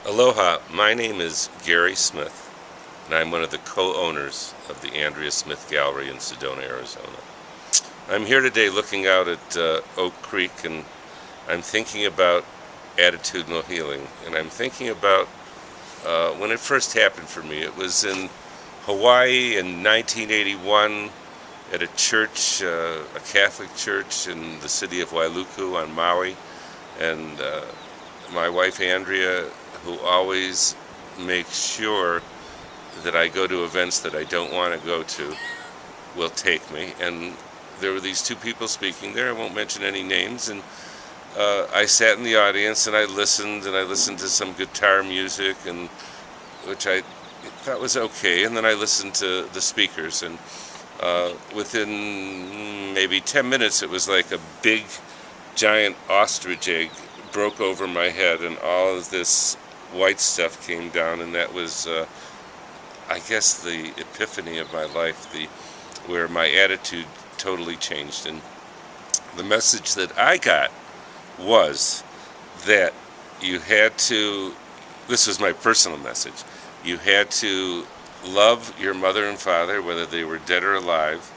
Aloha, my name is Gary Smith, and I'm one of the co-owners of the Andrea Smith Gallery in Sedona, Arizona. I'm here today looking out at Oak Creek, and I'm thinking about attitudinal healing, and I'm thinking about when it first happened for me. It was in Hawaii in 1981 at a church, a Catholic church in the city of Wailuku on Maui, and my wife Andrea, who always makes sure that I go to events that I don't want to go to, will take me. And there were these two people speaking there. I won't mention any names. And I sat in the audience and I listened to some guitar music, and which I thought was okay. And then I listened to the speakers, and within maybe 10 minutes, it was like a big, giant ostrich egg broke over my head, and all of this white stuff came down, and that was, I guess, the epiphany of my life, where my attitude totally changed. And the message that I got was that you had to, this was my personal message, you had to love your mother and father, whether they were dead or alive,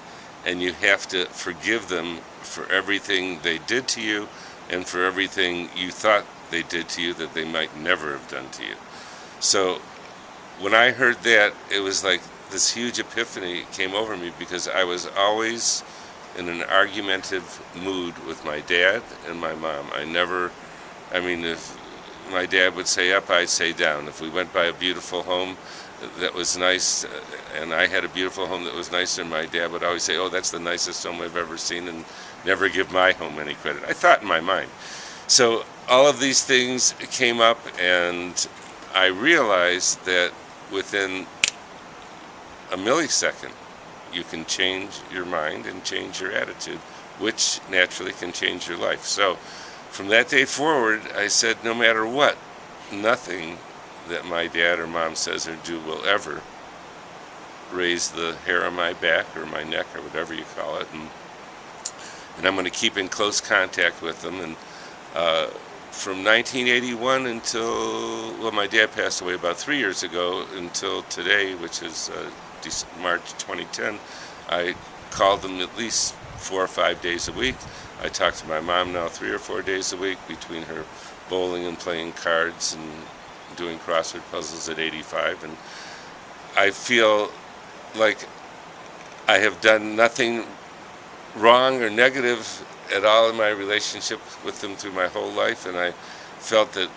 and you have to forgive them for everything they did to you and for everything you thought they did to you that they might never have done to you. So when I heard that, it was like this huge epiphany came over me, because I was always in an argumentative mood with my dad and my mom. If my dad would say up, I'd say down. If we went by a beautiful home that was nice, and I had a beautiful home that was nicer, and my dad would always say, oh, that's the nicest home I've ever seen, and never give my home any credit. I thought in my mind. So all of these things came up, and I realized that within a millisecond, you can change your mind and change your attitude, which naturally can change your life. So from that day forward, I said, no matter what, nothing that my dad or mom says or do will ever raise the hair on my back or my neck or whatever you call it. And I'm going to keep in close contact with them. And from 1981 until, well, my dad passed away about 3 years ago, until today, which is March 2010, I called them at least 4 or 5 days a week. I talk to my mom now 3 or 4 days a week, between her bowling and playing cards and doing crossword puzzles at 85. And I feel like I have done nothing wrong or negative at all in my relationship with them through my whole life, and I felt that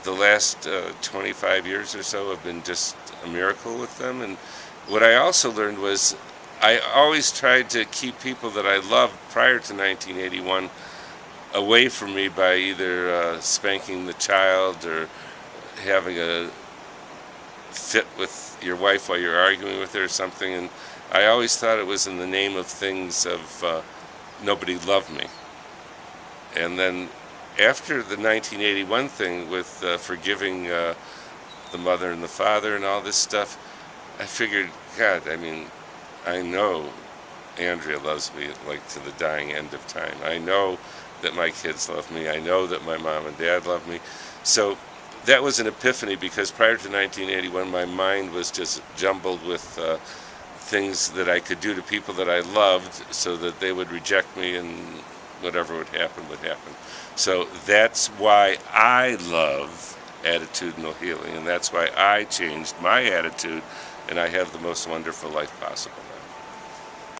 the last 25 years or so have been just a miracle with them. And what I also learned was I always tried to keep people that I loved prior to 1981 away from me by either spanking the child or having a fit with your wife while you're arguing with her or something. And I always thought it was in the name of things of nobody loved me. And then after the 1981 thing with forgiving the mother and the father and all this stuff, I figured, God, I know Andrea loves me like to the dying end of time. I know that my kids love me. I know that my mom and dad love me. So that was an epiphany, because prior to 1981, my mind was just jumbled with things that I could do to people that I loved so that they would reject me, and whatever would happen. So that's why I love attitudinal healing, and that's why I changed my attitude, and I have the most wonderful life possible now.